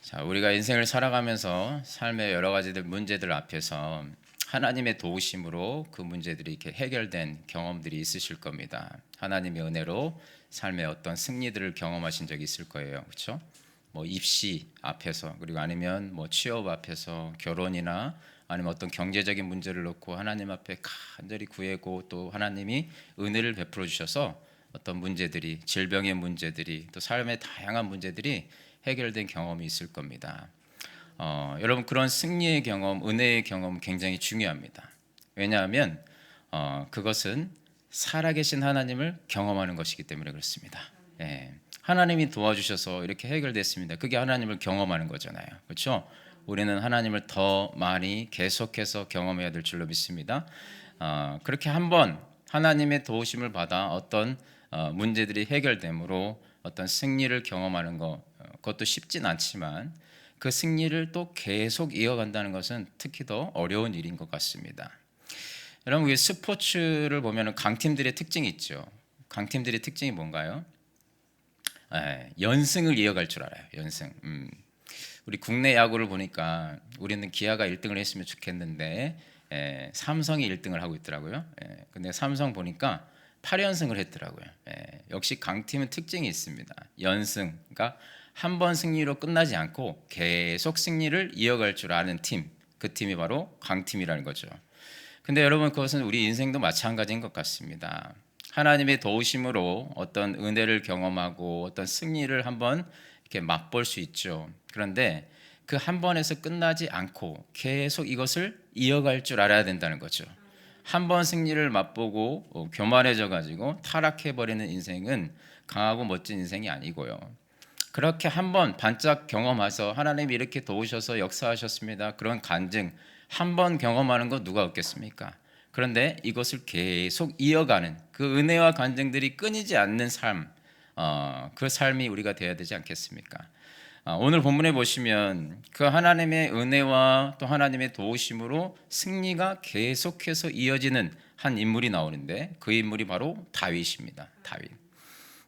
자, 우리가 인생을 살아가면서 삶의 여러 가지들 문제들 앞에서 하나님의 도우심으로 그 문제들이 이렇게 해결된 경험들이 있으실 겁니다. 하나님의 은혜로 삶의 어떤 승리들을 경험하신 적이 있을 거예요. 그렇죠? 뭐 입시 앞에서, 그리고 아니면 뭐 취업 앞에서, 결혼이나 아니면 어떤 경제적인 문제를 놓고 하나님 앞에 간절히 구하고 또 하나님이 은혜를 베풀어 주셔서 어떤 문제들이, 질병의 문제들이, 또 삶의 다양한 문제들이 해결된 경험이 있을 겁니다. 여러분, 그런 승리의 경험, 은혜의 경험은 굉장히 중요합니다. 왜냐하면 그것은 살아계신 하나님을 경험하는 것이기 때문에 그렇습니다. 예, 하나님이 도와주셔서 이렇게 해결됐습니다. 그게 하나님을 경험하는 거잖아요. 그렇죠? 우리는 하나님을 더 많이 계속해서 경험해야 될 줄로 믿습니다. 그렇게 한번 하나님의 도우심을 받아 어떤 문제들이 해결됨으로 어떤 승리를 경험하는 것, 그것도 쉽진 않지만 그 승리를 또 계속 이어간다는 것은 특히 더 어려운 일인 것 같습니다. 여러분, 이 스포츠를 보면 강팀들의 특징이 있죠. 강팀들의 특징이 뭔가요? 연승을 이어갈 줄 알아요. 연승. 우리 국내 야구를 보니까 우리는 기아가 1등을 했으면 좋겠는데 삼성이 1등을 하고 있더라고요. 근데 삼성 보니까 8연승을 했더라고요. 역시 강팀은 특징이 있습니다. 연승, 그러니까 한 번 승리로 끝나지 않고 계속 승리를 이어갈 줄 아는 팀, 그 팀이 바로 강팀이라는 거죠. 근데 여러분, 그것은 우리 인생도 마찬가지인 것 같습니다. 하나님의 도우심으로 어떤 은혜를 경험하고 어떤 승리를 한번 이렇게 맛볼 수 있죠. 그런데 그 한 번에서 끝나지 않고 계속 이것을 이어갈 줄 알아야 된다는 거죠. 한 번 승리를 맛보고 교만해져 가지고 타락해 버리는 인생은 강하고 멋진 인생이 아니고요. 그렇게 한번 반짝 경험해서 하나님이 이렇게 도우셔서 역사하셨습니다. 그런 간증 한 번 경험하는 거 누가 없겠습니까? 그런데 이것을 계속 이어가는 그 은혜와 간증들이 끊이지 않는 삶, 그 삶이 우리가 되어야 되지 않겠습니까? 오늘 본문에 보시면 그 하나님의 은혜와 또 하나님의 도우심으로 승리가 계속해서 이어지는 한 인물이 나오는데 그 인물이 바로 다윗입니다.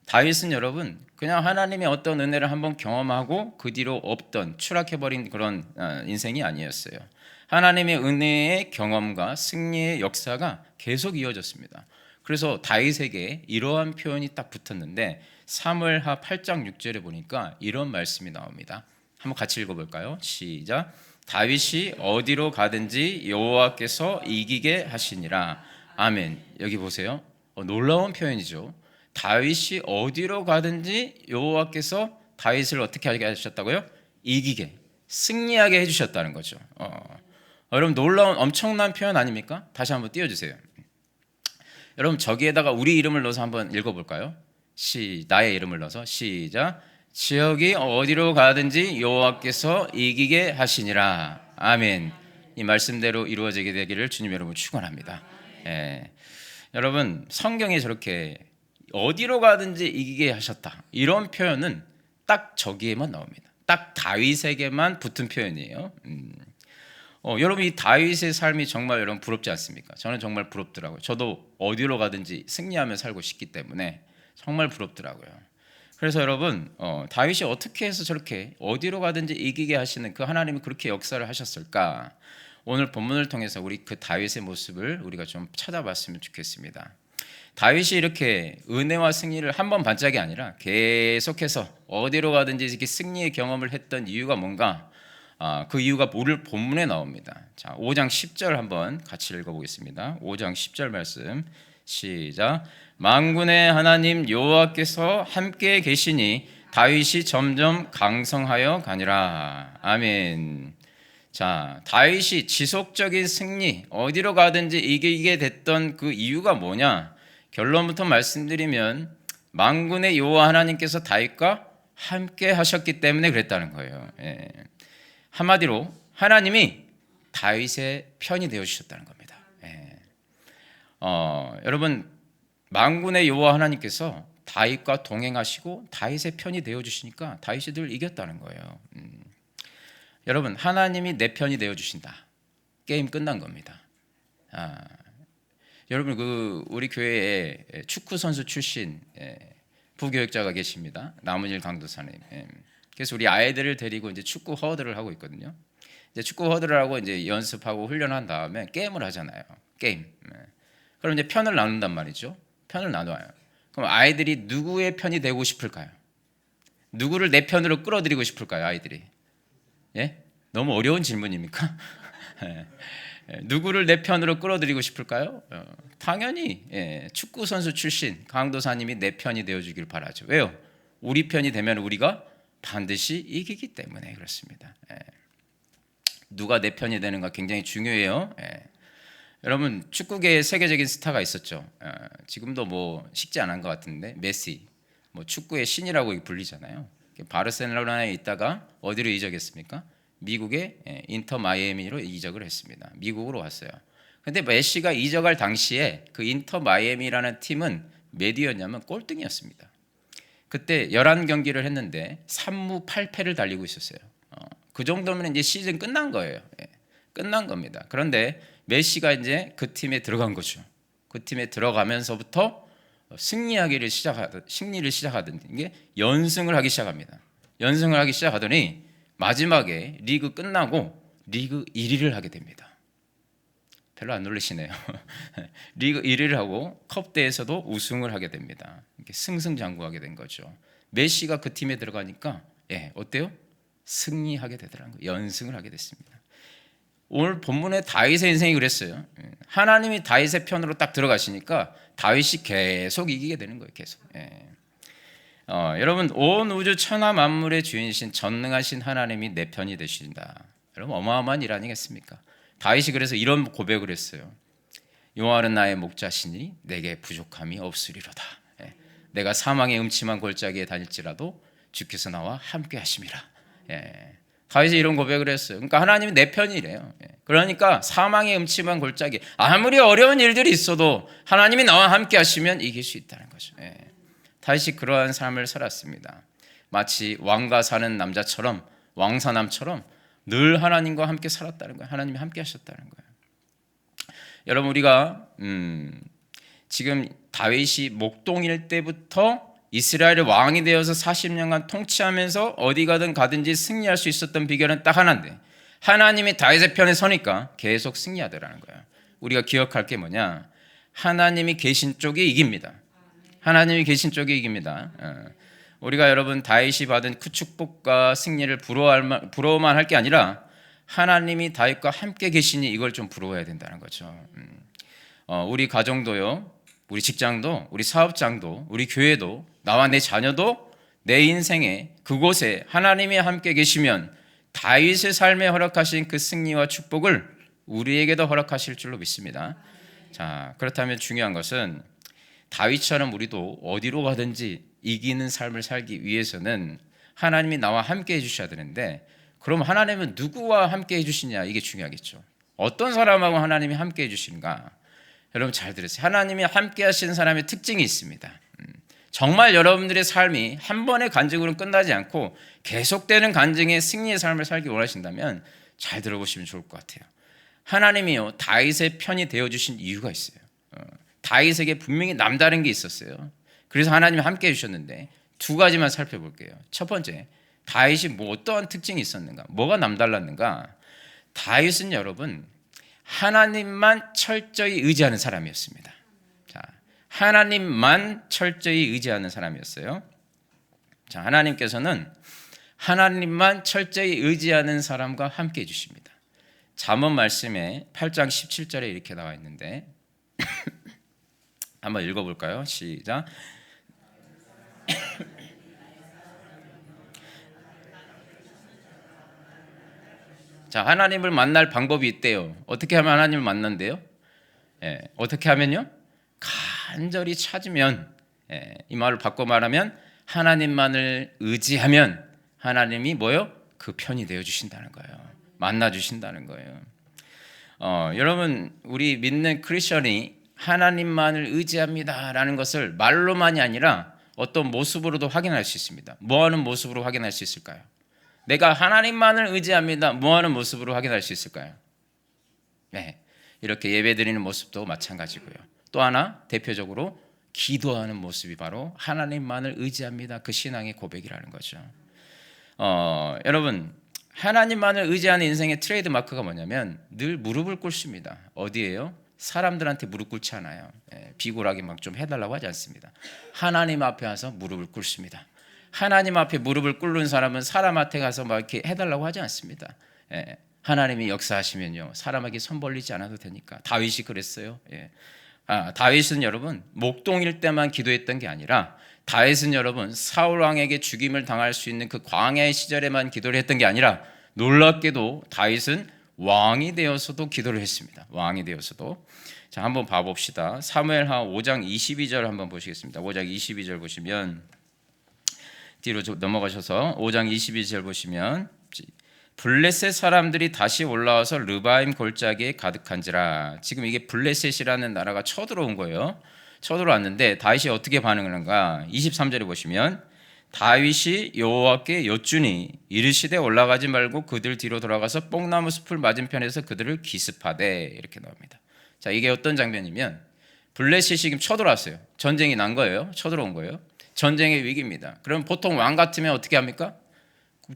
다윗은 여러분 그냥 하나님의 어떤 은혜를 한번 경험하고 그 뒤로 없던 추락해버린 그런 인생이 아니었어요. 하나님의 은혜의 경험과 승리의 역사가 계속 이어졌습니다. 그래서 다윗에게 이러한 표현이 딱 붙었는데 사무엘하 8장 6절에 보니까 이런 말씀이 나옵니다. 한번 같이 읽어볼까요? 시작. 다윗이 어디로 가든지 여호와께서 이기게 하시니라. 아멘. 여기 보세요. 놀라운 표현이죠. 다윗이 어디로 가든지 여호와께서 다윗을 어떻게 하게 하셨다고요? 이기게, 승리하게 해주셨다는 거죠. 여러분, 놀라운 엄청난 표현 아닙니까? 다시 한번 띄워주세요. 여러분, 저기에다가 우리 이름을 넣어서 한번 읽어볼까요? 나의 이름을 넣어서 시작. 지역이 어디로 가든지 여호와께서 이기게 하시니라. 아멘. 이 말씀대로 이루어지게 되기를 주님 여러분 축원합니다. 여러분, 성경에 저렇게 어디로 가든지 이기게 하셨다, 이런 표현은 딱 저기에만 나옵니다. 딱 다윗에게만 붙은 표현이에요. 여러분, 이 다윗의 삶이 정말 여러분 부럽지 않습니까? 저는 정말 부럽더라고요. 저도 어디로 가든지 승리하며 살고 싶기 때문에 정말 부럽더라고요. 그래서 여러분, 다윗이 어떻게 해서 저렇게 어디로 가든지 이기게 하시는 그 하나님이 그렇게 역사를 하셨을까? 오늘 본문을 통해서 우리 그 다윗의 모습을 우리가 좀 찾아봤으면 좋겠습니다. 다윗이 이렇게 은혜와 승리를 한 번 반짝이 아니라 계속해서 어디로 가든지 이렇게 승리의 경험을 했던 이유가 뭔가? 그 이유가 오늘 본문에 나옵니다. 자, 5장 10절 한번 같이 읽어보겠습니다. 5장 10절 말씀 시작. 만군의 하나님 여호와께서 함께 계시니 다윗이 점점 강성하여 가니라. 아멘. 자, 다윗이 지속적인 승리, 어디로 가든지 이기게 됐던 그 이유가 뭐냐? 결론부터 말씀드리면 만군의 여호와 하나님께서 다윗과 함께 하셨기 때문에 그랬다는 거예요. 한마디로 하나님이 다윗의 편이 되어 주셨다는 겁니다. 여러분, 만군의 여호와 하나님께서 다윗과 동행하시고 다윗의 편이 되어 주시니까 다윗이 늘 이겼다는 거예요. 여러분, 하나님이 내 편이 되어 주신다, 게임 끝난 겁니다. 여러분, 우리 교회에 축구 선수 출신 부교육자가 계십니다. 남은일 강도사님. 그래서 우리 아이들을 데리고 이제 축구 허드를 하고 있거든요. 이제 축구 허드를 하고 이제 연습하고 훈련한 다음에 게임을 하잖아요. 게임. 그럼 이제 편을 나눈단 말이죠. 편을 나눠요. 그럼 아이들이 누구의 편이 되고 싶을까요? 누구를 내 편으로 끌어들이고 싶을까요, 아이들이? 예? 너무 어려운 질문입니까? 누구를 내 편으로 끌어들이고 싶을까요? 당연히 축구 선수 출신 강도사님이 내 편이 되어주길 바라죠. 왜요? 우리 편이 되면 우리가 반드시 이기기 때문에 그렇습니다. 누가 내 편이 되는가 굉장히 중요해요. 여러분 축구계에 세계적인 스타가 있었죠. 지금도 뭐 식지 않은 것 같은데 메시, 뭐 축구의 신이라고 불리잖아요. 바르셀로나에 있다가 어디로 이적했습니까? 미국의 인터 마이애미로 이적을 했습니다. 미국으로 왔어요. 근데 메시가 이적할 당시에 그 인터 마이애미라는 팀은 몇 위였냐면 꼴등이었습니다. 그때 11경기를 했는데 3무 8패를 달리고 있었어요. 그 정도면 이제 시즌 끝난 거예요. 끝난 겁니다. 그런데 메시가 이제 그 팀에 들어간 거죠. 그 팀에 들어가면서부터 승리를 시작하던 게 연승을 하기 시작합니다. 연승을 하기 시작하더니 마지막에 리그 끝나고 리그 1위를 하게 됩니다. 별로 안 놀라시네요. 리그 1위를 하고 컵대에서도 우승을 하게 됩니다. 이렇게 승승장구하게 된 거죠. 메시가 그 팀에 들어가니까 어때요? 승리하게 되더라는 거예요. 연승을 하게 됐습니다. 오늘 본문에 다윗의 인생이 그랬어요. 하나님이 다윗의 편으로 딱 들어가시니까 다윗이 계속 이기게 되는 거예요. 계속. 여러분 온 우주 천하 만물의 주인이신 전능하신 하나님이 내 편이 되신다. 여러분 어마어마한 일 아니겠습니까? 다윗이 그래서 이런 고백을 했어요. 여호와는 나의 목자시니 내게 부족함이 없으리로다. 내가 사망의 음침한 골짜기에 다닐지라도 주께서 나와 함께 하심이라. 다윗이 이런 고백을 했어요. 그러니까 하나님이 내 편이래요. 그러니까 사망의 음침한 골짜기 아무리 어려운 일들이 있어도 하나님이 나와 함께 하시면 이길 수 있다는 거죠. 다윗이 그러한 삶을 살았습니다. 마치 왕과 사는 남자처럼 왕사남처럼 늘 하나님과 함께 살았다는 거예요. 하나님이 함께 하셨다는 거예요. 여러분 우리가 지금 다윗이 목동일 때부터 이스라엘의 왕이 되어서 40년간 통치하면서 어디 가든지 승리할 수 있었던 비결은 딱 하나인데 하나님이 다윗의 편에 서니까 계속 승리하더라는 거예요. 우리가 기억할 게 뭐냐? 하나님이 계신 쪽이 이깁니다. 하나님이 계신 쪽이 이깁니다. 우리가 여러분 다윗이 받은 그 축복과 승리를 부러워만 할 게 아니라 하나님이 다윗과 함께 계시니 이걸 좀 부러워해야 된다는 거죠. 우리 가정도요, 우리 직장도, 우리 사업장도, 우리 교회도, 나와 내 자녀도 내 인생에 그곳에 하나님이 함께 계시면 다윗의 삶에 허락하신 그 승리와 축복을 우리에게도 허락하실 줄로 믿습니다. 자, 그렇다면 중요한 것은 다윗처럼 우리도 어디로 가든지 이기는 삶을 살기 위해서는 하나님이 나와 함께 해주셔야 되는데 그럼 하나님은 누구와 함께 해주시냐 이게 중요하겠죠. 어떤 사람하고 하나님이 함께 해주시는가? 여러분 잘 들으세요. 하나님이 함께 하시는 사람의 특징이 있습니다. 정말 여러분들의 삶이 한 번의 간증으로 끝나지 않고 계속되는 간증의 승리의 삶을 살기 원하신다면 잘 들어보시면 좋을 것 같아요. 하나님이요 다윗의 편이 되어주신 이유가 있어요. 다윗에게 분명히 남다른 게 있었어요. 그래서 하나님이 함께 해주셨는데 두 가지만 살펴볼게요. 첫 번째, 다윗이 뭐 어떠한 특징이 있었는가? 뭐가 남달랐는가? 다윗은 여러분 하나님만 철저히 의지하는 사람이었습니다. 자, 하나님만 철저히 의지하는 사람이었어요. 자, 하나님께서는 하나님만 철저히 의지하는 사람과 함께 해주십니다. 잠언 말씀에 8장 17절에 이렇게 나와 있는데 한번 읽어볼까요? 시작. 자, 하나님을 만날 방법이 있대요. 어떻게 하면 하나님을 만난대요? 어떻게 하면요? 간절히 찾으면, 이 말을 바꿔 말하면 하나님만을 의지하면 하나님이 뭐요? 그 편이 되어 주신다는 거예요. 만나 주신다는 거예요. 여러분 우리 믿는 크리스천이 하나님만을 의지합니다라는 것을 말로만이 아니라 어떤 모습으로도 확인할 수 있습니다. 뭐하는 모습으로 확인할 수 있을까요? 내가 하나님만을 의지합니다. 뭐하는 모습으로 확인할 수 있을까요? 이렇게 예배드리는 모습도 마찬가지고요. 또 하나 대표적으로 기도하는 모습이 바로 하나님만을 의지합니다. 그 신앙의 고백이라는 거죠. 여러분 하나님만을 의지하는 인생의 트레이드 마크가 뭐냐면 늘 무릎을 꿇습니다. 어디에요? 사람들한테 무릎 꿇지 않아요. 비굴하게 막 좀 해달라고 하지 않습니다. 하나님 앞에 와서 무릎을 꿇습니다. 하나님 앞에 무릎을 꿇는 사람은 사람한테 가서 막 이렇게 해달라고 하지 않습니다. 하나님이 역사하시면요 사람에게 손 벌리지 않아도 되니까. 다윗이 그랬어요. 다윗은 여러분 목동일 때만 기도했던 게 아니라 다윗은 여러분 사울 왕에게 죽임을 당할 수 있는 그 광야의 시절에만 기도를 했던 게 아니라 놀랍게도 다윗은 왕이 되어서도 기도를 했습니다. 왕이 되어서도. 자, 한번 봐봅시다. 사무엘하 5장 22절 한번 보시겠습니다. 5장 22절 보시면 뒤로 넘어가셔서 5장 22절 보시면 블레셋 사람들이 다시 올라와서 르바임 골짜기에 가득한지라. 지금 이게 블레셋이라는 나라가 쳐들어온 거예요. 쳐들어왔는데 다윗이 어떻게 반응을 한가? 23절에 보시면 다윗이 여호와께 여쭈니 이르시되 올라가지 말고 그들 뒤로 돌아가서 뽕나무 숲을 맞은편에서 그들을 기습하되, 이렇게 나옵니다. 자, 이게 어떤 장면이면 블레셋이 지금 쳐들어왔어요. 전쟁이 난 거예요. 쳐들어온 거예요. 전쟁의 위기입니다. 그럼 보통 왕 같으면 어떻게 합니까?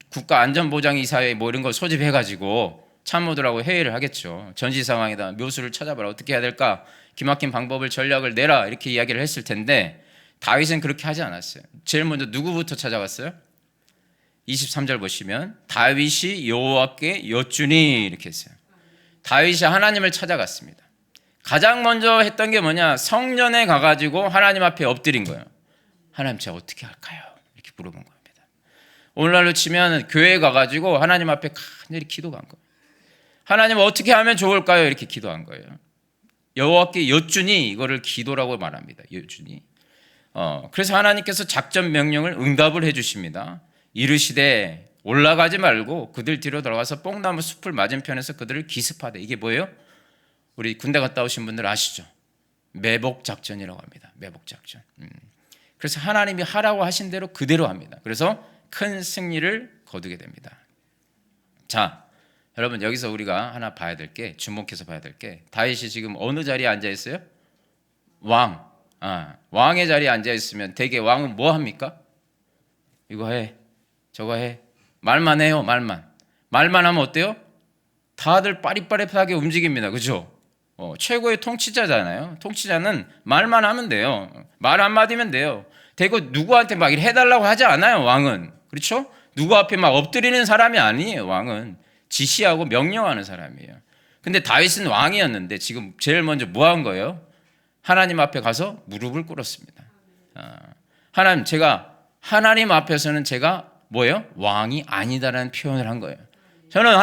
국가안전보장이사회 뭐 이런 걸 소집해가지고 참모들하고 회의를 하겠죠. 전시 상황이다. 묘수를 찾아봐라. 어떻게 해야 될까? 기막힌 방법을 전략을 내라. 이렇게 이야기를 했을 텐데 다윗은 그렇게 하지 않았어요. 제일 먼저 누구부터 찾아갔어요? 23절 보시면 다윗이 여호와께 여쭈니 이렇게 했어요. 다윗이 하나님을 찾아갔습니다. 가장 먼저 했던 게 뭐냐? 성전에 가가지고 하나님 앞에 엎드린 거예요. 하나님 제가 어떻게 할까요? 이렇게 물어본 겁니다. 오늘날로 치면 교회에 가가지고 하나님 앞에 간절히 기도가 한 거예요. 하나님 어떻게 하면 좋을까요? 이렇게 기도한 거예요. 여호와께 여쭈니 이거를 기도라고 말합니다. 여쭈니. 그래서 하나님께서 작전 명령을 응답을 해주십니다. 이르시되 올라가지 말고 그들 뒤로 돌아가서 뽕나무 숲을 맞은편에서 그들을 기습하되. 이게 뭐예요? 우리 군대 갔다 오신 분들 아시죠? 매복 작전이라고 합니다. 매복 작전. 그래서 하나님이 하라고 하신 대로 그대로 합니다. 그래서 큰 승리를 거두게 됩니다. 자, 여러분 여기서 우리가 하나 봐야 될 게, 주목해서 봐야 될 게, 다윗이 지금 어느 자리에 앉아 있어요? 왕. 왕의 자리에 앉아 있으면 대개 왕은 뭐 합니까? 이거 해, 저거 해. 말만 해요. 말만 하면 어때요? 다들 빠릿빠릿하게 움직입니다. 그죠? 최고의 통치자잖아요. 통치자는 말만 하면 돼요. 말 한마디면 돼요. 대거 누구한테 막 해달라고 하지 않아요. 왕은. 그렇죠? 누구 앞에 막 엎드리는 사람이 아니에요. 왕은 지시하고 명령하는 사람이에요. 근데 다윗은 왕이었는데 지금 제일 먼저 뭐 한 거예요? 하나님 앞에 가서 무릎을 꿇었습니다. 하나님, 제가 하나님 앞에서는 제가 뭐예요? 왕이 아니다라는 표현을 한 거예요. 저는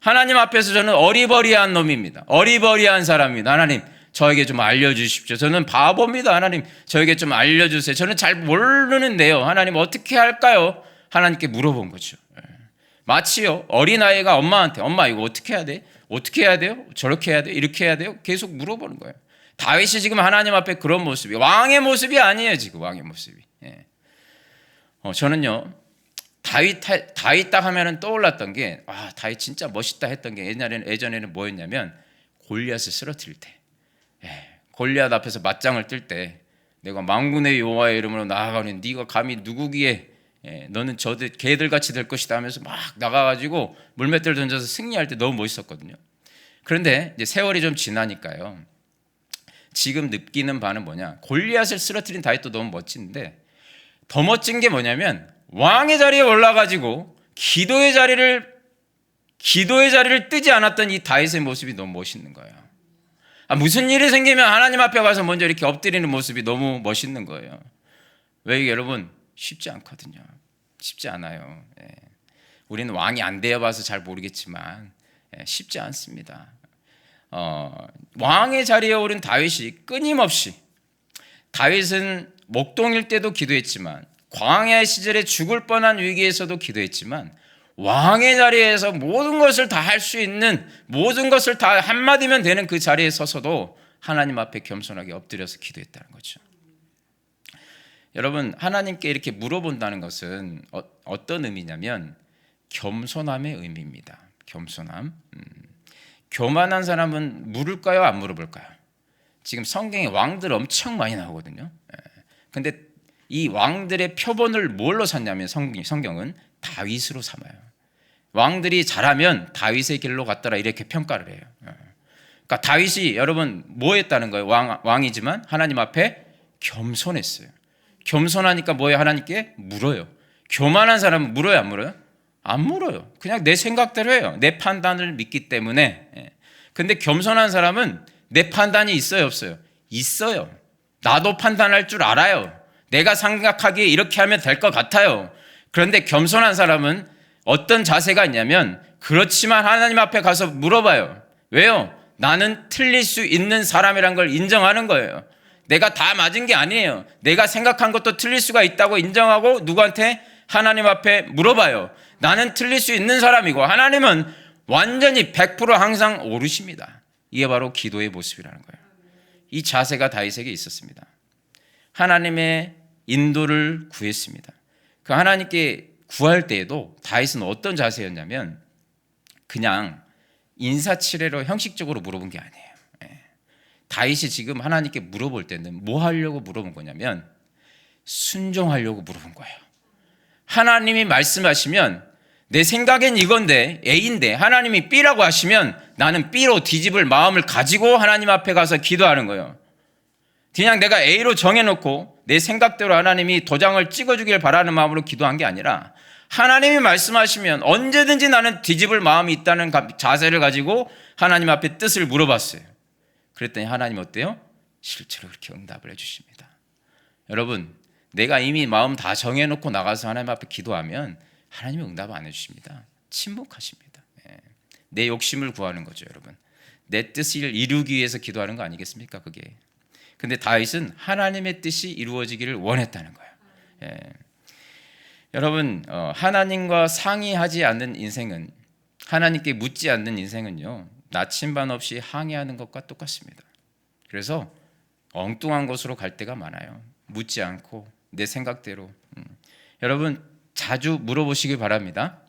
하나님 앞에서 저는 어리버리한 놈입니다. 어리버리한 사람입니다. 하나님, 저에게 좀 알려주십시오. 저는 바보입니다. 하나님, 저에게 좀 알려주세요. 저는 잘 모르는데요. 하나님 어떻게 할까요? 하나님께 물어본 거죠. 마치요 어린아이가 엄마한테 엄마 이거 어떻게 해야 돼? 어떻게 해야 돼요? 저렇게 해야 돼요? 이렇게 해야 돼요? 계속 물어보는 거예요. 다윗이 지금 하나님 앞에 그런 모습이 왕의 모습이 아니에요. 지금 왕의 모습이. 저는요 다윗 딱 하면은 떠올랐던 게, 다윗 진짜 멋있다 했던 게 예전에는 뭐였냐면 골리앗을 쓰러뜨릴 때, 골리앗 앞에서 맞짱을 뜰 때 내가 만군의 여호와의 이름으로 나아가는 네가 감히 누구기에 너는 저들 개들같이 될 것이다 하면서 막 나가가지고 물맷들 던져서 승리할 때 너무 멋있었거든요. 그런데 이제 세월이 좀 지나니까요 지금 느끼는 바는 뭐냐, 골리앗을 쓰러뜨린 다윗도 너무 멋진데 더 멋진 게 뭐냐면 왕의 자리에 올라가지고 기도의 자리를 뜨지 않았던 이 다윗의 모습이 너무 멋있는 거예요. 무슨 일이 생기면 하나님 앞에 가서 먼저 이렇게 엎드리는 모습이 너무 멋있는 거예요. 왜 여러분? 쉽지 않거든요. 쉽지 않아요. 우리는 왕이 안 되어봐서 잘 모르겠지만 쉽지 않습니다. 왕의 자리에 오른 다윗이 끊임없이, 다윗은 목동일 때도 기도했지만 광야 시절에 죽을 뻔한 위기에서도 기도했지만 왕의 자리에서 모든 것을 다 할 수 있는, 모든 것을 다 한마디면 되는 그 자리에 서서도 하나님 앞에 겸손하게 엎드려서 기도했다는 거죠. 여러분, 하나님께 이렇게 물어본다는 것은 어떤 의미냐면 겸손함의 의미입니다. 겸손함. 교만한 사람은 물을까요? 안 물어볼까요? 지금 성경에 왕들 엄청 많이 나오거든요. 근데 이 왕들의 표본을 뭘로 샀냐면 성경은 다윗으로 삼아요. 왕들이 잘하면 다윗의 길로 갔더라 이렇게 평가를 해요. 그러니까 다윗이 여러분 뭐 했다는 거예요? 왕이지만 하나님 앞에 겸손했어요. 겸손하니까 뭐예요? 하나님께 물어요. 교만한 사람은 물어요, 안 물어요? 안 물어요. 그냥 내 생각대로 해요. 내 판단을 믿기 때문에. 근데 겸손한 사람은 내 판단이 있어요, 없어요? 있어요. 나도 판단할 줄 알아요. 내가 생각하기에 이렇게 하면 될 것 같아요. 그런데 겸손한 사람은 어떤 자세가 있냐면 그렇지만 하나님 앞에 가서 물어봐요. 왜요? 나는 틀릴 수 있는 사람이란 걸 인정하는 거예요. 내가 다 맞은 게 아니에요. 내가 생각한 것도 틀릴 수가 있다고 인정하고 누구한테? 하나님 앞에 물어봐요. 나는 틀릴 수 있는 사람이고 하나님은 완전히 100% 항상 옳으십니다. 이게 바로 기도의 모습이라는 거예요. 이 자세가 다윗에게 있었습니다. 하나님의 인도를 구했습니다. 그 하나님께 구할 때에도 다윗은 어떤 자세였냐면 그냥 인사치레로 형식적으로 물어본 게 아니에요. 다윗이 지금 하나님께 물어볼 때는 뭐 하려고 물어본 거냐면 순종하려고 물어본 거예요. 하나님이 말씀하시면 내 생각엔 이건데 A인데 하나님이 B라고 하시면 나는 B로 뒤집을 마음을 가지고 하나님 앞에 가서 기도하는 거예요. 그냥 내가 A로 정해놓고 내 생각대로 하나님이 도장을 찍어주길 바라는 마음으로 기도한 게 아니라 하나님이 말씀하시면 언제든지 나는 뒤집을 마음이 있다는 자세를 가지고 하나님 앞에 뜻을 물어봤어요. 그랬더니 하나님 어때요? 실제로 그렇게 응답을 해주십니다. 여러분, 내가 이미 마음 다 정해놓고 나가서 하나님 앞에 기도하면 하나님이 응답 안 해주십니다. 침묵하십니다. 내 욕심을 구하는 거죠, 여러분. 내 뜻을 이루기 위해서 기도하는 거 아니겠습니까, 그게. 근데 다윗은 하나님의 뜻이 이루어지기를 원했다는 거예요. 여러분, 하나님과 상의하지 않는 인생은, 하나님께 묻지 않는 인생은요, 나침반 없이 항해하는 것과 똑같습니다. 그래서 엉뚱한 곳으로 갈 때가 많아요. 묻지 않고 내 생각대로. 여러분, 자주 물어보시기 바랍니다.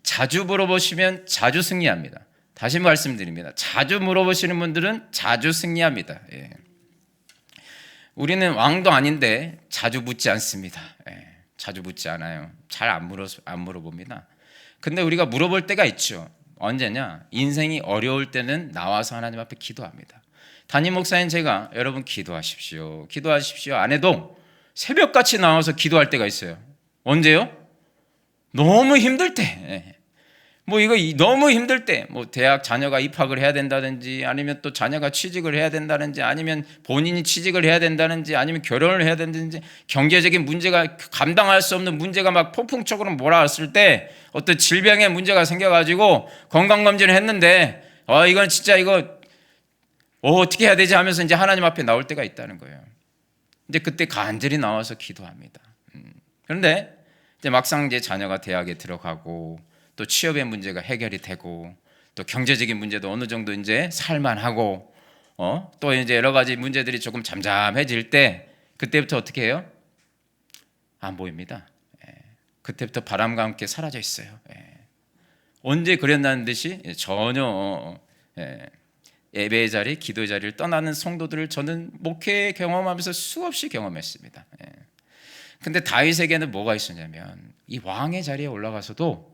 자주 물어보시면 자주 승리합니다. 다시 말씀드립니다. 자주 물어보시는 분들은 자주 승리합니다. 우리는 왕도 아닌데 자주 묻지 않습니다. 자주 묻지 않아요. 잘 안 물어봅니다. 근데 우리가 물어볼 때가 있죠. 언제냐? 인생이 어려울 때는 나와서 하나님 앞에 기도합니다. 담임 목사인 제가 여러분 기도하십시오 안 해도 새벽같이 나와서 기도할 때가 있어요. 언제요? 너무 힘들 때. 이거 너무 힘들 때, 대학 자녀가 입학을 해야 된다든지, 아니면 또 자녀가 취직을 해야 된다든지, 아니면 본인이 취직을 해야 된다든지, 아니면 결혼을 해야 된다든지, 경제적인 문제가 감당할 수 없는 문제가 막 폭풍적으로 몰아왔을 때, 어떤 질병의 문제가 생겨가지고 건강검진을 했는데, 이건 진짜 어떻게 해야 되지 하면서 이제 하나님 앞에 나올 때가 있다는 거예요. 이제 그때 간절히 나와서 기도합니다. 그런데 이제 막상 이제 자녀가 대학에 들어가고, 또 취업의 문제가 해결이 되고, 또 경제적인 문제도 어느 정도 이제 살만하고, 또 이제 여러 가지 문제들이 조금 잠잠해질 때, 그때부터 어떻게 해요? 안 보입니다. 그때부터 바람과 함께 사라져 있어요. 언제 그랬다는 듯이 전혀 예배의 자리, 기도의 자리를 떠나는 성도들을 저는 목회 경험하면서 수없이 경험했습니다. 근데 다윗에게는 뭐가 있었냐면 이 왕의 자리에 올라가서도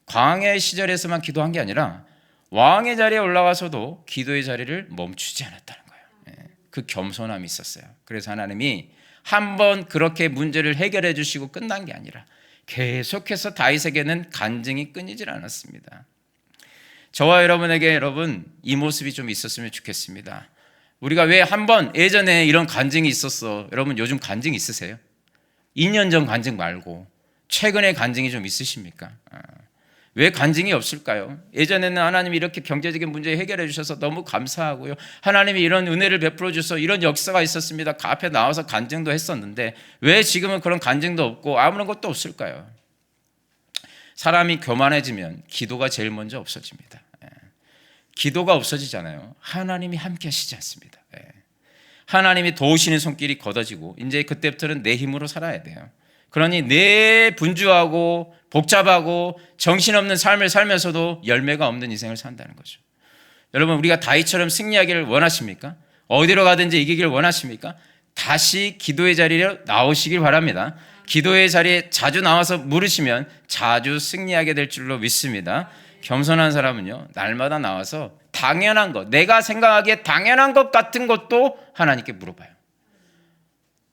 광야 시절에서만 기도한 게 아니라 왕의 자리에 올라가서도 기도의 자리를 멈추지 않았다는 거예요. 그 겸손함이 있었어요. 그래서 하나님이 한번 그렇게 문제를 해결해 주시고 끝난 게 아니라 계속해서 다윗에게는 간증이 끊이질 않았습니다. 저와 여러분에게 여러분 이 모습이 좀 있었으면 좋겠습니다. 우리가 왜 한번 예전에 이런 간증이 있었어. 여러분 요즘 간증 있으세요? 2년 전 간증 말고 최근에 간증이 좀 있으십니까? 왜 간증이 없을까요? 예전에는 하나님이 이렇게 경제적인 문제 해결해 주셔서 너무 감사하고요. 하나님이 이런 은혜를 베풀어 주셔서 이런 역사가 있었습니다. 그 앞에 나와서 간증도 했었는데 왜 지금은 그런 간증도 없고 아무런 것도 없을까요? 사람이 교만해지면 기도가 제일 먼저 없어집니다. 기도가 없어지잖아요. 하나님이 함께 하시지 않습니다. 하나님이 도우시는 손길이 걷어지고 이제 그때부터는 내 힘으로 살아야 돼요. 그러니 내 분주하고 복잡하고 정신없는 삶을 살면서도 열매가 없는 인생을 산다는 거죠. 여러분 우리가 다윗처럼 승리하기를 원하십니까? 어디로 가든지 이기기를 원하십니까? 다시 기도의 자리로 나오시길 바랍니다. 기도의 자리에 자주 나와서 물으시면 자주 승리하게 될 줄로 믿습니다. 겸손한 사람은요, 날마다 나와서 당연한 것, 내가 생각하기에 당연한 것 같은 것도 하나님께 물어봐요.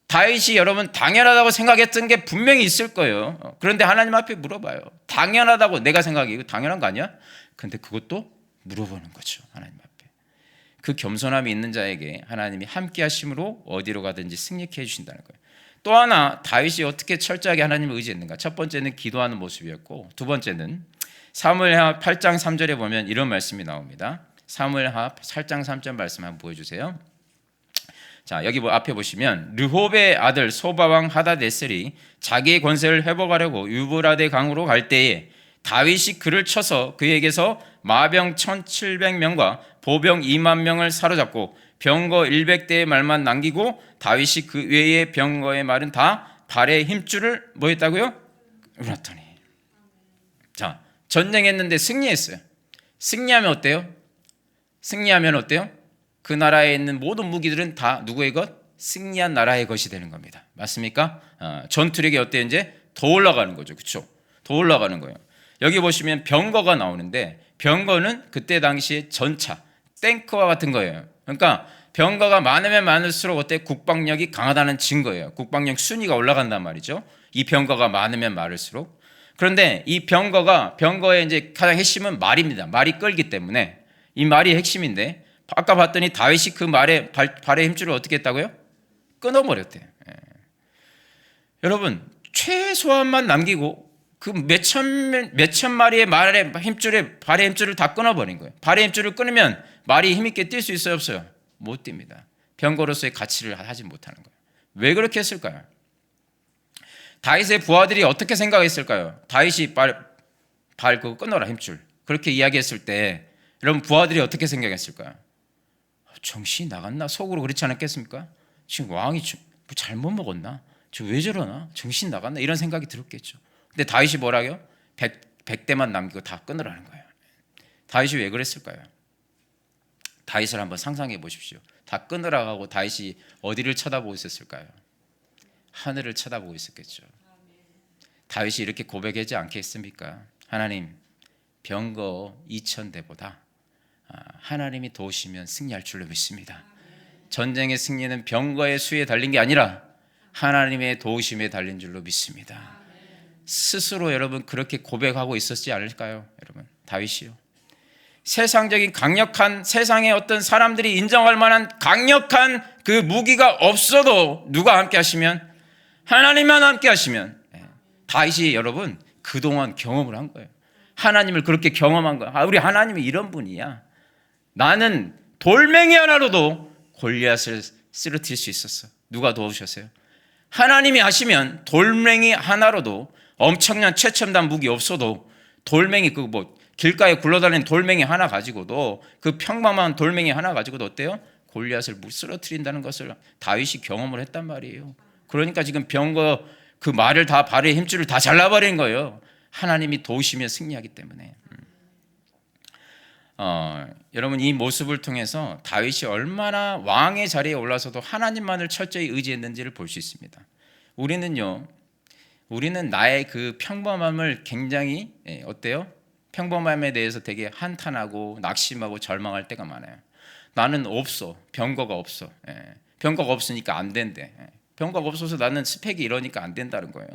다윗이 여러분 당연하다고 생각했던 게 분명히 있을 거예요. 그런데 하나님 앞에 물어봐요. 당연하다고 내가 생각해, 이거 당연한 거 아니야? 근데 그것도 물어보는 거죠, 하나님 앞에. 그 겸손함이 있는 자에게 하나님이 함께 하심으로 어디로 가든지 승리케 해주신다는 거예요. 또 하나, 다윗이 어떻게 철저하게 하나님을 의지했는가? 첫 번째는 기도하는 모습이었고, 두 번째는 사무엘하 8장 3절에 보면 이런 말씀이 나옵니다. 사무엘하 8장 3절 말씀 한번 보여주세요. 자, 여기 앞에 보시면 르홉의 아들 소바왕 하다데셀이 자기의 권세를 회복하려고 유브라데 강으로 갈 때에 다윗이 그를 쳐서 그에게서 마병 1700명과 보병 2만 명을 사로잡고 병거 100대의 말만 남기고 다윗이 그 외의 병거의 말은 다 발의 힘줄을 뭐 했다고요? 끊었더니. 자, 전쟁했는데 승리했어요. 승리하면 어때요? 승리하면 어때요? 그 나라에 있는 모든 무기들은 다 누구의 것? 승리한 나라의 것이 되는 겁니다. 맞습니까? 전투력이 어때요? 이제 더 올라가는 거죠. 그렇죠? 더 올라가는 거예요. 여기 보시면 병거가 나오는데 병거는 그때 당시에 전차, 탱크와 같은 거예요. 그러니까 병거가 많으면 많을수록 어때? 국방력이 강하다는 증거예요. 국방력 순위가 올라간단 말이죠. 이 병거가 많으면 많을수록. 그런데 이 병거의 이제 가장 핵심은 말입니다. 말이 끌기 때문에 이 말이 핵심인데 아까 봤더니 다윗이 그 말의 발의 힘줄을 어떻게 했다고요? 끊어버렸대요. 여러분 최소한만 남기고 그 몇천 마리의 발의 힘줄을 다 끊어버린 거예요. 발의 힘줄을 끊으면 말이 힘있게 뛸 수 있어요, 없어요? 못 뜁니다. 병거로서의 가치를 하지 못하는 거예요. 왜 그렇게 했을까요? 다윗의 부하들이 어떻게 생각했을까요? 다윗이 발 그거 끊어라 힘줄 그렇게 이야기했을 때 여러분 부하들이 어떻게 생각했을까요? 정신이 나갔나? 속으로 그렇지 않았겠습니까? 지금 왕이 뭐 잘못 먹었나? 저 왜 저러나? 정신 나갔나? 이런 생각이 들었겠죠. 근데 다윗이 뭐라고요? 100대만 남기고 다 끊으라는 거예요. 다윗이 왜 그랬을까요? 다윗을 한번 상상해 보십시오. 다 끊으라고 하고 다윗이 어디를 쳐다보고 있었을까요? 하늘을 쳐다보고 있었겠죠. 다윗이 이렇게 고백하지 않겠습니까? 하나님, 병거 2000대보다 하나님이 도우시면 승리할 줄로 믿습니다. 전쟁의 승리는 병거의 수에 달린 게 아니라 하나님의 도우심에 달린 줄로 믿습니다. 스스로 여러분 그렇게 고백하고 있었지 않을까요? 여러분 다윗이요. 세상적인 강력한 세상의 어떤 사람들이 인정할 만한 강력한 그 무기가 없어도 누가 함께 하시면 하나님만 함께 하시면 다윗이 여러분 그동안 경험을 한 거예요. 하나님을 그렇게 경험한 거예요. 우리 하나님이 이런 분이야. 나는 돌멩이 하나로도 골리앗을 쓰러뜨릴 수 있었어. 누가 도와주셨어요? 하나님이 하시면 돌멩이 하나로도 엄청난 최첨단 무기 없어도 돌멩이 길가에 굴러다니는 돌멩이 하나 가지고도 그 평범한 돌멩이 하나 가지고도 어때요? 골리앗을 쓰러뜨린다는 것을 다윗이 경험을 했단 말이에요. 그러니까 지금 병거 그 말을 다 발의 힘줄을 다 잘라버린 거예요. 하나님이 도우시며 승리하기 때문에. 여러분 이 모습을 통해서 다윗이 얼마나 왕의 자리에 올라서도 하나님만을 철저히 의지했는지를 볼 수 있습니다. 우리는 나의 그 평범함을 굉장히 어때요? 평범함에 대해서 되게 한탄하고 낙심하고 절망할 때가 많아요. 나는 없어. 병거가 없어. 병거가 없으니까 안 된대. 병거가 없어서 나는 스펙이 이러니까 안 된다는 거예요.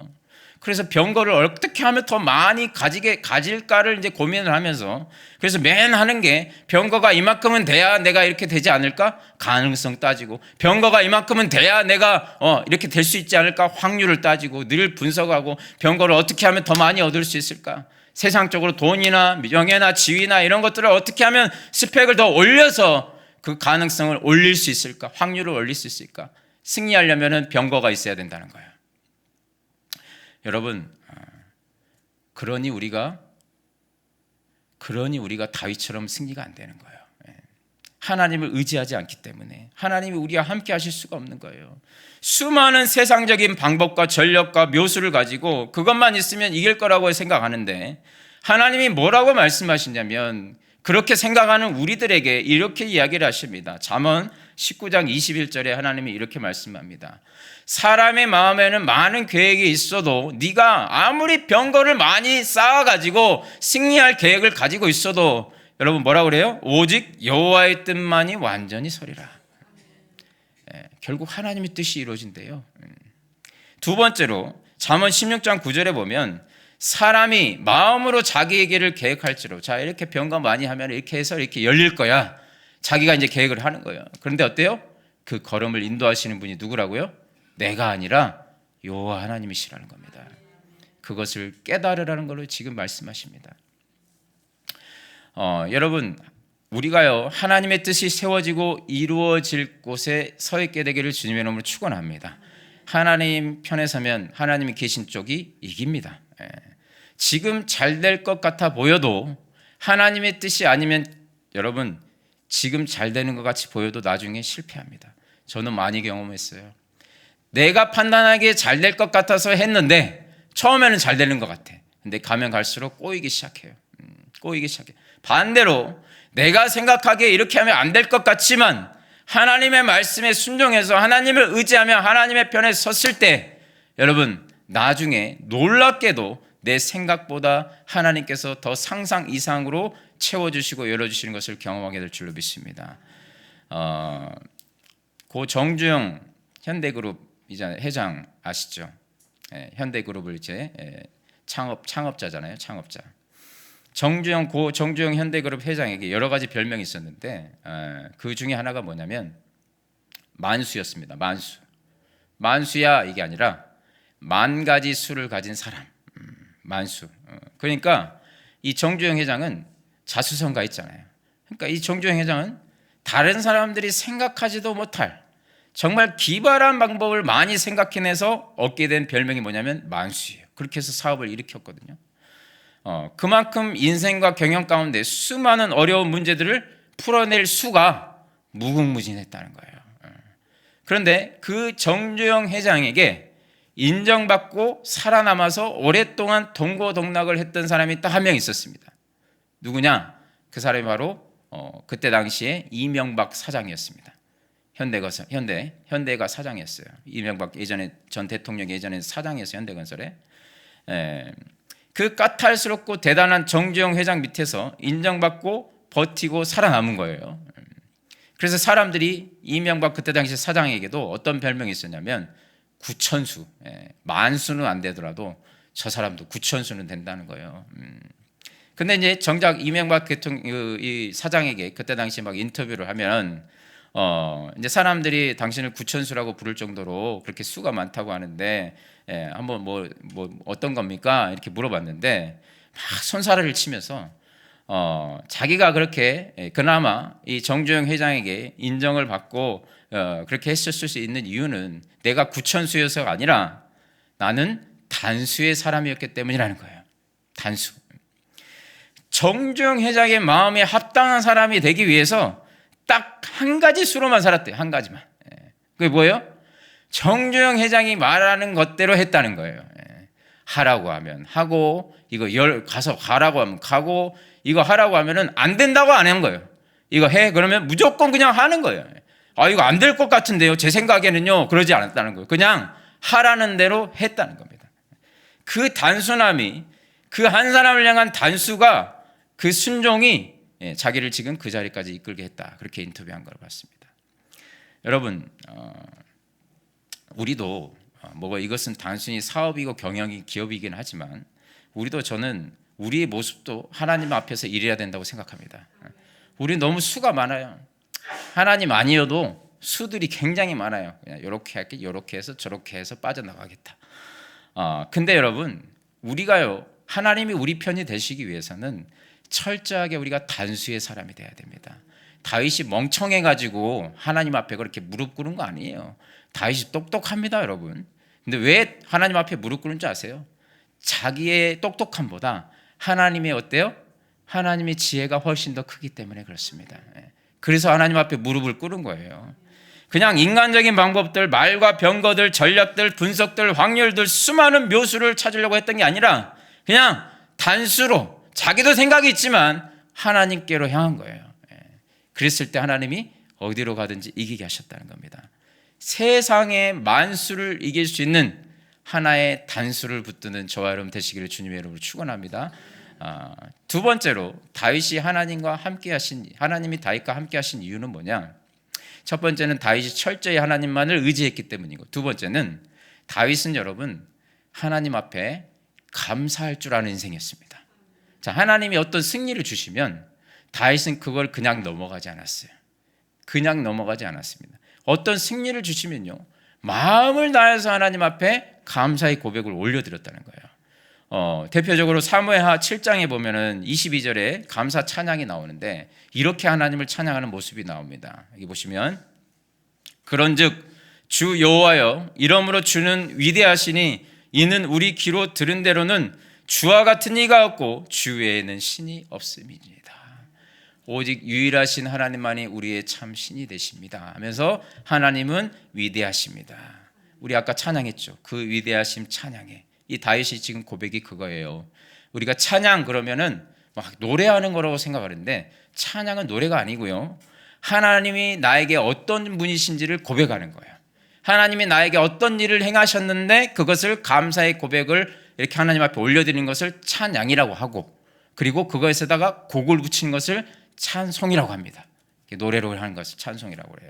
그래서 병거를 어떻게 하면 더 많이 가질까를 이제 고민을 하면서 그래서 맨 하는 게 병거가 이만큼은 돼야 내가 이렇게 되지 않을까? 가능성 따지고 병거가 이만큼은 돼야 내가 이렇게 될 수 있지 않을까? 확률을 따지고 늘 분석하고 병거를 어떻게 하면 더 많이 얻을 수 있을까? 세상적으로 돈이나 명예나 지위나 이런 것들을 어떻게 하면 스펙을 더 올려서 그 가능성을 올릴 수 있을까? 확률을 올릴 수 있을까? 승리하려면 병거가 있어야 된다는 거예요. 여러분, 그러니 우리가 다윗처럼 승리가 안 되는 거예요. 하나님을 의지하지 않기 때문에 하나님이 우리와 함께 하실 수가 없는 거예요. 수많은 세상적인 방법과 전력과 묘수를 가지고 그것만 있으면 이길 거라고 생각하는데 하나님이 뭐라고 말씀하시냐면 그렇게 생각하는 우리들에게 이렇게 이야기를 하십니다. 잠언 19장 21절에 하나님이 이렇게 말씀합니다. 사람의 마음에는 많은 계획이 있어도 네가 아무리 병거를 많이 쌓아가지고 승리할 계획을 가지고 있어도 여러분 뭐라고 그래요? 오직 여호와의 뜻만이 완전히 서리라. 결국 하나님의 뜻이 이루어진대요. 두 번째로 잠언 16장 9절에 보면 사람이 마음으로 자기의 길을 계획할지로, 자 이렇게 병거 많이 하면 이렇게 해서 이렇게 열릴 거야. 자기가 이제 계획을 하는 거예요. 그런데 어때요? 그 걸음을 인도하시는 분이 누구라고요? 내가 아니라 여호와 하나님이시라는 겁니다. 그것을 깨달으라는 걸로 지금 말씀하십니다. 여러분 우리가요 하나님의 뜻이 세워지고 이루어질 곳에 서 있게 되기를 주님의 이름으로 축원합니다. 하나님 편에 서면 하나님이 계신 쪽이 이깁니다. 지금 잘 될 것 같아 보여도 하나님의 뜻이 아니면 여러분 지금 잘 되는 것 같이 보여도 나중에 실패합니다. 저는 많이 경험했어요. 내가 판단하기에 잘 될 것 같아서 했는데 처음에는 잘 되는 것 같아. 근데 가면 갈수록 꼬이기 시작해요. 꼬이기 시작해요. 반대로 내가 생각하기에 이렇게 하면 안 될 것 같지만 하나님의 말씀에 순종해서 하나님을 의지하며 하나님의 편에 섰을 때 여러분 나중에 놀랍게도 내 생각보다 하나님께서 더 상상 이상으로 채워주시고 열어주시는 것을 경험하게 될 줄로 믿습니다. 고 정주영 현대그룹 회장 아시죠? 현대그룹을 이제 창업자잖아요. 창업자. 고 정주영 현대그룹 회장에게 여러 가지 별명이 있었는데 그 중에 하나가 뭐냐면 만수였습니다. 만수야 이게 아니라 만 가지 수를 가진 사람. 만수. 그러니까 이 정주영 회장은 자수성가 있잖아요. 그러니까 이 정주영 회장은 다른 사람들이 생각하지도 못할 정말 기발한 방법을 많이 생각해내서 얻게 된 별명이 뭐냐면 만수예요. 그렇게 해서 사업을 일으켰거든요. 그만큼 인생과 경영 가운데 수많은 어려운 문제들을 풀어낼 수가 무궁무진했다는 거예요. 그런데 그 정주영 회장에게 인정받고 살아남아서 오랫동안 동고동락을 했던 사람이 딱 한 명 있었습니다. 누구냐? 그 사람이 바로 그때 당시에 이명박 사장이었습니다. 현대가 사장이었어요. 이명박 예전에 전 대통령 예전에 사장이었어요. 현대건설에. 그 까탈스럽고 대단한 정주영 회장 밑에서 인정받고 버티고 살아남은 거예요. 그래서 사람들이 이명박 그때 당시 사장에게도 어떤 별명이 있었냐면 구천수, 만수는 안 되더라도 저 사람도 구천수는 된다는 거예요. 근데 이제 정작 이명박 대통령 이 사장에게 그때 당시 막 인터뷰를 하면 이제 사람들이 당신을 구천수라고 부를 정도로 그렇게 수가 많다고 하는데 한번 뭐 어떤 겁니까? 이렇게 물어봤는데 막 손사래를 치면서 자기가 그렇게 그나마 이 정주영 회장에게 인정을 받고 그렇게 했을 수 있는 이유는 내가 구천수여서가 아니라 나는 단수의 사람이었기 때문이라는 거예요. 단수. 정주영 회장의 마음에 합당한 사람이 되기 위해서 딱 한 가지 수로만 살았대요. 한 가지만. 그게 뭐예요? 정주영 회장이 말하는 것대로 했다는 거예요. 하라고 하면 하고 이거 가서 가라고 하면 가고 이거 하라고 하면은 안 된다고 안 한 거예요. 이거 해 그러면 무조건 그냥 하는 거예요. 이거 안 될 것 같은데요. 제 생각에는요. 그러지 않았다는 거예요. 그냥 하라는 대로 했다는 겁니다. 그 단순함이 그 한 사람을 향한 단수가 그 순종이 자기를 지금 그 자리까지 이끌게 했다. 그렇게 인터뷰한 걸 봤습니다. 여러분 우리도 이것은 단순히 사업이고 경영이 기업이긴 하지만 우리도 저는 우리의 모습도 하나님 앞에서 일해야 된다고 생각합니다. 우리 너무 수가 많아요. 하나님 아니어도 수들이 굉장히 많아요. 그냥 이렇게 할게, 이렇게 해서 저렇게 해서 빠져나가겠다. 근데 여러분 우리가요 하나님이 우리 편이 되시기 위해서는 철저하게 우리가 단수의 사람이 돼야 됩니다. 다윗이 멍청해가지고 하나님 앞에 그렇게 무릎 꿇은 거 아니에요. 다윗이 똑똑합니다, 여러분. 근데 왜 하나님 앞에 무릎 꿇는 줄 아세요? 자기의 똑똑함보다 하나님의 어때요? 하나님의 지혜가 훨씬 더 크기 때문에 그렇습니다. 그래서 하나님 앞에 무릎을 꿇은 거예요. 그냥 인간적인 방법들, 말과 병거들, 전략들, 분석들, 확률들 수많은 묘수를 찾으려고 했던 게 아니라 그냥 단수로 자기도 생각이 있지만 하나님께로 향한 거예요. 그랬을 때 하나님이 어디로 가든지 이기게 하셨다는 겁니다. 세상의 만수를 이길 수 있는 하나의 단수를 붙드는 저와 여러분 되시기를 주님의 이름으로 축원합니다. 두 번째로 다윗이 하나님이 다윗과 함께 하신 이유는 뭐냐? 첫 번째는 다윗이 철저히 하나님만을 의지했기 때문이고, 두 번째는 다윗은 여러분 하나님 앞에 감사할 줄 아는 인생이었습니다. 자, 하나님이 어떤 승리를 주시면 다윗은 그걸 그냥 넘어가지 않았어요. 그냥 넘어가지 않았습니다. 어떤 승리를 주시면요, 마음을 다해서 하나님 앞에 감사의 고백을 올려드렸다는 거예요. 대표적으로 사무엘하 7장에 보면은 22절에 감사 찬양이 나오는데 이렇게 하나님을 찬양하는 모습이 나옵니다. 여기 보시면, 그런즉 주 여호와여, 이러므로 주는 위대하시니 이는 우리 귀로 들은 대로는 주와 같은 이가 없고 주 외에는 신이 없음이니이다. 오직 유일하신 하나님만이 우리의 참 신이 되십니다 하면서 하나님은 위대하십니다. 우리 아까 찬양했죠. 그 위대하심 찬양해. 이 다윗이 지금 고백이 그거예요. 우리가 찬양 그러면은 막 노래하는 거라고 생각하는데, 찬양은 노래가 아니고요, 하나님이 나에게 어떤 분이신지를 고백하는 거예요. 하나님이 나에게 어떤 일을 행하셨는데 그것을 감사의 고백을 이렇게 하나님 앞에 올려드리는 것을 찬양이라고 하고, 그리고 그것에다가 곡을 붙이는 것을 찬송이라고 합니다. 노래로 하는 것을 찬송이라고 해요.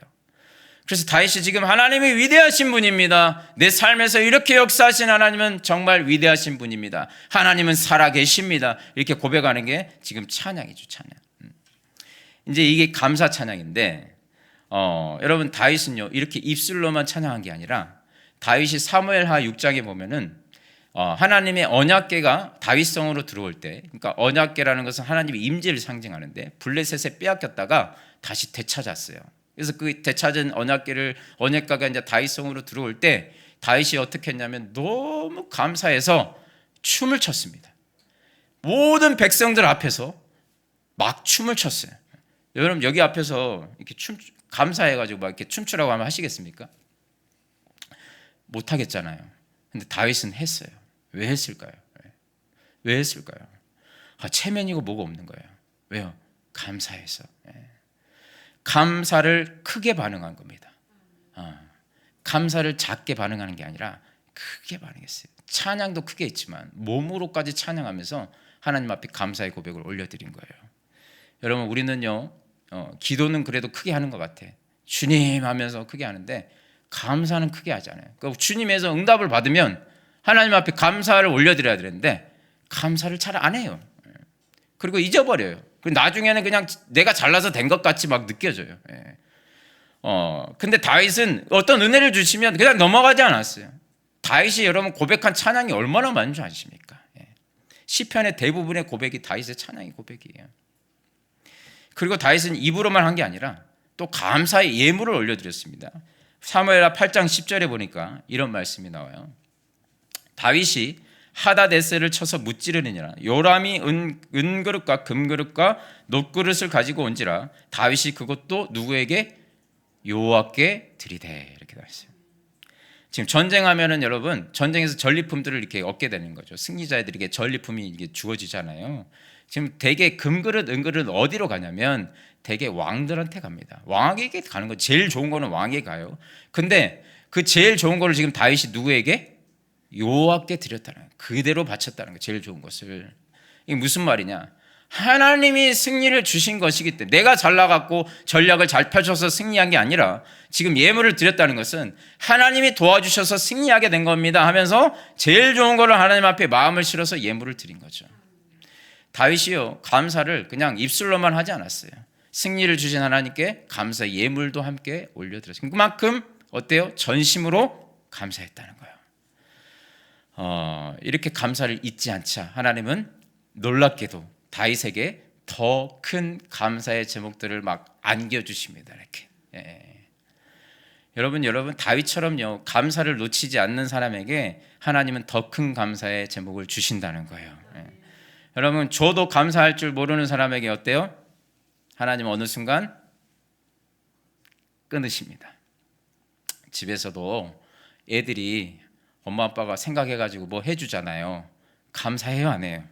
그래서 다윗이 지금 하나님이 위대하신 분입니다. 내 삶에서 이렇게 역사하신 하나님은 정말 위대하신 분입니다. 하나님은 살아계십니다. 이렇게 고백하는 게 지금 찬양이죠, 찬양. 이제 이게 감사 찬양인데, 여러분 다윗은요 이렇게 입술로만 찬양한 게 아니라, 다윗이 사무엘하 6장에 보면은 하나님의 언약궤가 다윗성으로 들어올 때, 그러니까 언약궤라는 것은 하나님의 임재를 상징하는데 블레셋에 빼앗겼다가 다시 되찾았어요. 그래서 그 되찾은 언약궤가 이제 다윗성으로 들어올 때 다윗이 어떻게 했냐면 너무 감사해서 춤을 췄습니다. 모든 백성들 앞에서 막 춤을 췄어요. 여러분 여기 앞에서 이렇게 감사해가지고 막 이렇게 춤추라고 하면 하시겠습니까? 못 하겠잖아요. 근데 다윗은 했어요. 왜 했을까요? 왜 했을까요? 체면이고 뭐가 없는 거예요. 왜요? 감사해서. 감사를 크게 반응한 겁니다. 감사를 작게 반응하는 게 아니라 크게 반응했어요. 찬양도 크게 했지만 몸으로까지 찬양하면서 하나님 앞에 감사의 고백을 올려드린 거예요. 여러분 우리는요 기도는 그래도 크게 하는 것 같아. 주님 하면서 크게 하는데 감사는 크게 하지 않아요. 그러니까 주님에서 응답을 받으면 하나님 앞에 감사를 올려드려야 되는데 감사를 잘 안 해요. 그리고 잊어버려요. 그리고 나중에는 그냥 내가 잘나서 된 것 같이 막 느껴져요. 근데 다윗은 어떤 은혜를 주시면 그냥 넘어가지 않았어요. 다윗이 여러분 고백한 찬양이 얼마나 많은 줄 아십니까? 시편의 대부분의 고백이 다윗의 찬양의 고백이에요. 그리고 다윗은 입으로만 한 게 아니라 또 감사의 예물을 올려드렸습니다. 사무엘하 8장 10절에 보니까 이런 말씀이 나와요. 다윗이 하다데셀을 쳐서 무찌르느니라. 요람이 은그릇과 금그릇과 놋그릇을 가지고 온지라. 다윗이 그것도 누구에게? 여호와께 드리되. 이렇게 나와 있어요. 지금 전쟁하면은 여러분 전쟁에서 전리품들을 이렇게 얻게 되는 거죠. 승리자들에게 전리품이 이게 주어지잖아요. 지금 대개 금그릇, 은그릇 어디로 가냐면 대개 왕들한테 갑니다. 왕에게 가는 거 제일 좋은 거는 왕에게 가요. 근데 그 제일 좋은 거를 지금 다윗이 누구에게? 여호와께 드렸다는 거예요. 그대로 바쳤다는 거예요. 제일 좋은 것을. 이게 무슨 말이냐? 하나님이 승리를 주신 것이기 때문에 내가 잘나갔고 전략을 잘 펼쳐서 승리한 게 아니라 지금 예물을 드렸다는 것은 하나님이 도와주셔서 승리하게 된 겁니다 하면서 제일 좋은 거를 하나님 앞에 마음을 실어서 예물을 드린 거죠. 다윗이요 감사를 그냥 입술로만 하지 않았어요. 승리를 주신 하나님께 감사 예물도 함께 올려드렸어요. 그만큼 어때요? 전심으로 감사했다는 거예요. 이렇게 감사를 잊지 않자 하나님은 놀랍게도 다윗에게 더 큰 감사의 제목들을 막 안겨주십니다. 이렇게. 여러분 다윗처럼요 감사를 놓치지 않는 사람에게 하나님은 더 큰 감사의 제목을 주신다는 거예요. 여러분 저도 감사할 줄 모르는 사람에게 어때요? 하나님 어느 순간 끊으십니다. 집에서도 애들이 엄마 아빠가 생각해가지고 뭐 해주잖아요. 감사해요 안 해요?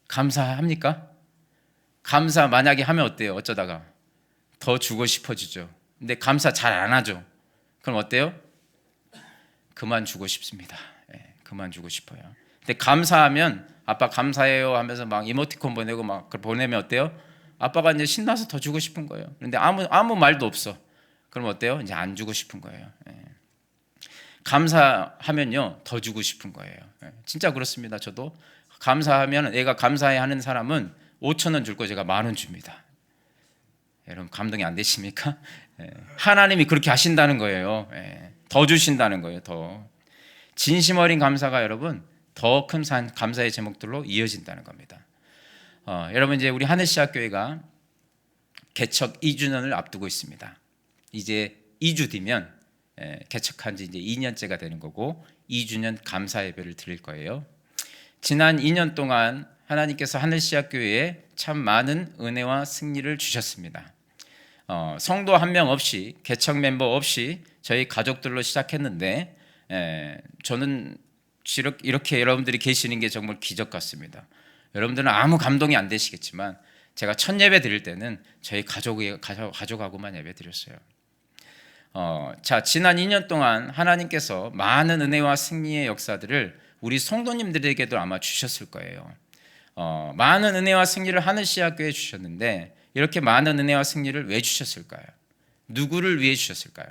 감사합니까? 감사 만약에 하면 어때요? 어쩌다가 더 주고 싶어지죠. 근데 감사 잘 안 하죠. 그럼 어때요? 그만 주고 싶습니다. 그만 주고 싶어요. 근데 감사하면 아빠 감사해요 하면서 막 이모티콘 보내고 막 보내면 어때요? 아빠가 이제 신나서 더 주고 싶은 거예요. 그런데 아무 말도 없어. 그럼 어때요? 이제 안 주고 싶은 거예요. 감사하면요 더 주고 싶은 거예요. 진짜 그렇습니다. 저도 감사하면 애가 감사해 하는 사람은 5,000원 줄 거 제가 10,000원 줍니다. 여러분 감동이 안 되십니까? 하나님이 그렇게 하신다는 거예요. 더 주신다는 거예요. 더 진심 어린 감사가 여러분 더 큰 감사의 제목들로 이어진다는 겁니다. 여러분 이제 우리 하늘시학교회가 개척 2주년을 앞두고 있습니다. 이제 2주 뒤면 개척한 지 이제 2년째가 되는 거고 2주년 감사 예배를 드릴 거예요. 지난 2년 동안 하나님께서 하늘시학교회에 참 많은 은혜와 승리를 주셨습니다. 성도 한 명 없이 개척 멤버 없이 저희 가족들로 시작했는데 저는 이렇게 여러분들이 계시는 게 정말 기적 같습니다. 여러분들은 아무 감동이 안 되시겠지만 제가 첫 예배 드릴 때는 저희 가족하고만 예배 드렸어요. 자, 지난 2년 동안 하나님께서 많은 은혜와 승리의 역사들을 우리 성도님들에게도 아마 주셨을 거예요. 많은 은혜와 승리를 하늘시학교에 주셨는데 이렇게 많은 은혜와 승리를 왜 주셨을까요? 누구를 위해 주셨을까요?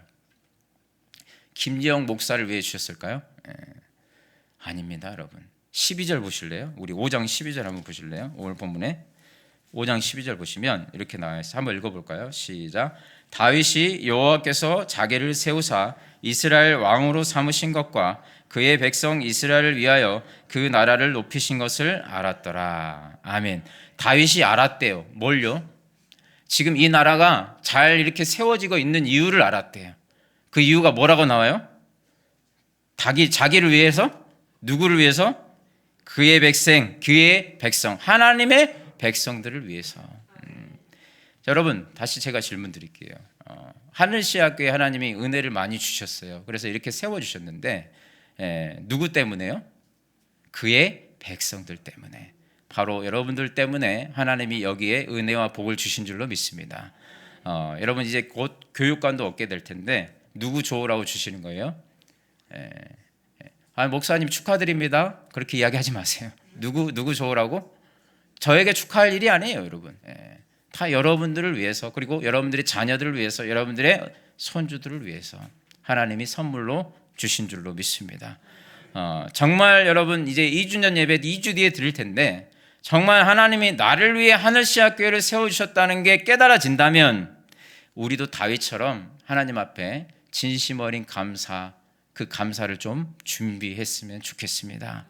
김지영 목사를 위해 주셨을까요? 아닙니다, 여러분. 12절 보실래요? 우리 5장 12절 한번 보실래요? 오늘 본문에 5장 12절 보시면 이렇게 나와 있어요. 한번 읽어볼까요? 시작. 다윗이 여호와께서 자기를 세우사 이스라엘 왕으로 삼으신 것과 그의 백성 이스라엘을 위하여 그 나라를 높이신 것을 알았더라. 아멘. 다윗이 알았대요. 뭘요? 지금 이 나라가 잘 이렇게 세워지고 있는 이유를 알았대요. 그 이유가 뭐라고 나와요? 자기를 위해서? 누구를 위해서? 그의 백성, 하나님의 백성들을 위해서. 여러분 다시 제가 질문 드릴게요. 하늘시학교에 하나님이 은혜를 많이 주셨어요. 그래서 이렇게 세워주셨는데 누구 때문에요? 그의 백성들 때문에, 바로 여러분들 때문에 하나님이 여기에 은혜와 복을 주신 줄로 믿습니다. 여러분 이제 곧 교육관도 얻게 될 텐데 누구 좋으라고 주시는 거예요? 목사님 축하드립니다 그렇게 이야기하지 마세요. 누구 좋으라고? 저에게 축하할 일이 아니에요, 여러분. 다 여러분들을 위해서, 그리고 여러분들의 자녀들을 위해서, 여러분들의 손주들을 위해서 하나님이 선물로 주신 줄로 믿습니다. 정말 여러분 이제 2주년 예배 2주 뒤에 드릴 텐데 정말 하나님이 나를 위해 하늘시학교회를 세워주셨다는 게 깨달아진다면 우리도 다윗처럼 하나님 앞에 진심 어린 감사, 그 감사를 좀 준비했으면 좋겠습니다.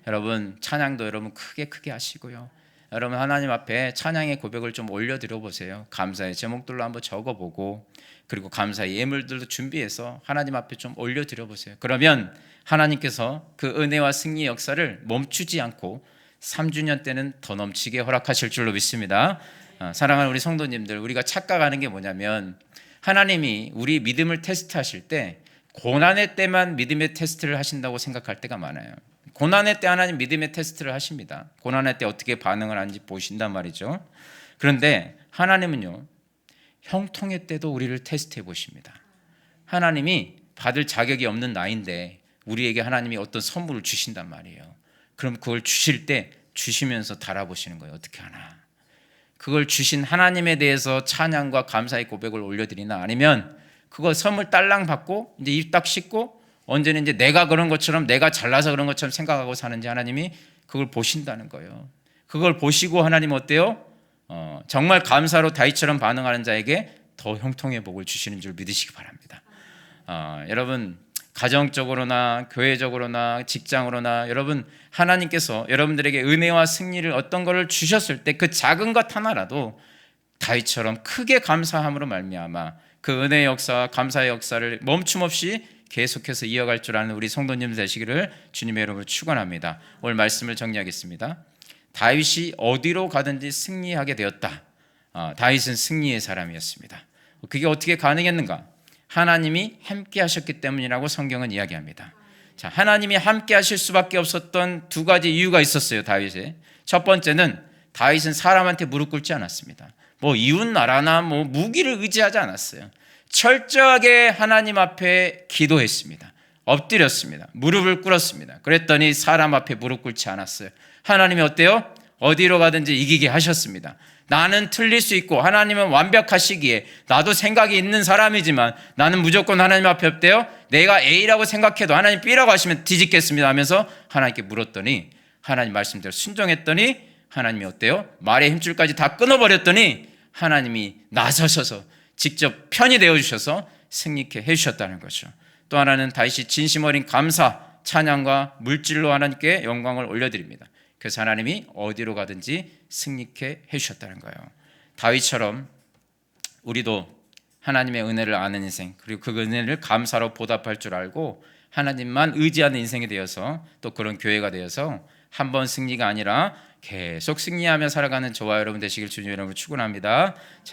여러분 찬양도 여러분 크게 하시고요. 여러분 하나님 앞에 찬양의 고백을 좀 올려드려 보세요. 감사의 제목들로 한번 적어보고, 그리고 감사의 예물들도 준비해서 하나님 앞에 좀 올려드려 보세요. 그러면 하나님께서 그 은혜와 승리의 역사를 멈추지 않고 3주년 때는 더 넘치게 허락하실 줄로 믿습니다. 사랑하는 우리 성도님들, 우리가 착각하는 게 뭐냐면 하나님이 우리 믿음을 테스트하실 때 고난의 때만 믿음의 테스트를 하신다고 생각할 때가 많아요. 고난의 때 하나님 믿음의 테스트를 하십니다. 고난의 때 어떻게 반응을 하는지 보신단 말이죠. 그런데 하나님은요, 형통의 때도 우리를 테스트해 보십니다. 하나님이 받을 자격이 없는 나인데 우리에게 하나님이 어떤 선물을 주신단 말이에요. 그럼 그걸 주실 때 주시면서 달아보시는 거예요. 어떻게 하나. 그걸 주신 하나님에 대해서 찬양과 감사의 고백을 올려드리나, 아니면 그거 선물 딸랑 받고 이제 입 딱 씻고 언제는 이제 내가 그런 것처럼, 내가 잘나서 그런 것처럼 생각하고 사는지 하나님이 그걸 보신다는 거예요. 그걸 보시고 하나님은 어때요? 정말 감사로 다윗처럼 반응하는 자에게 더 형통의 복을 주시는 줄 믿으시기 바랍니다. 여러분 가정적으로나 교회적으로나 직장으로나 여러분 하나님께서 여러분들에게 은혜와 승리를 어떤 것을 주셨을 때 그 작은 것 하나라도 다윗처럼 크게 감사함으로 말미암아 그 은혜의 역사와 감사의 역사를 멈춤없이 계속해서 이어갈 줄 아는 우리 성도님 되시기를 주님의 이름으로 축원합니다. 오늘 말씀을 정리하겠습니다. 다윗이 어디로 가든지 승리하게 되었다. 다윗은 승리의 사람이었습니다. 그게 어떻게 가능했는가? 하나님이 함께 하셨기 때문이라고 성경은 이야기합니다. 자, 하나님이 함께 하실 수밖에 없었던 두 가지 이유가 있었어요, 다윗에. 첫 번째는 다윗은 사람한테 무릎 꿇지 않았습니다. 뭐 이웃 나라나 뭐 무기를 의지하지 않았어요. 철저하게 하나님 앞에 기도했습니다. 엎드렸습니다. 무릎을 꿇었습니다. 그랬더니 사람 앞에 무릎 꿇지 않았어요. 하나님이 어때요? 어디로 가든지 이기게 하셨습니다. 나는 틀릴 수 있고 하나님은 완벽하시기에 나도 생각이 있는 사람이지만 나는 무조건 하나님 앞에 어때요? 내가 A라고 생각해도 하나님 B라고 하시면 뒤집겠습니다 하면서 하나님께 물었더니 하나님 말씀대로 순종했더니 하나님이 어때요? 말의 힘줄까지 다 끊어버렸더니 하나님이 나서셔서 직접 편이 되어주셔서 승리케 해주셨다는 거죠. 또 하나는 다윗이 진심 어린 감사, 찬양과 물질로 하나님께 영광을 올려드립니다. 그래서 하나님이 어디로 가든지 승리케 해주셨다는 거예요. 다윗처럼 우리도 하나님의 은혜를 아는 인생, 그리고 그 은혜를 감사로 보답할 줄 알고 하나님만 의지하는 인생이 되어서 또 그런 교회가 되어서 한 번 승리가 아니라 계속 승리하며 살아가는 저와 여러분 되시길 주님 이름으로 축원합니다. 자,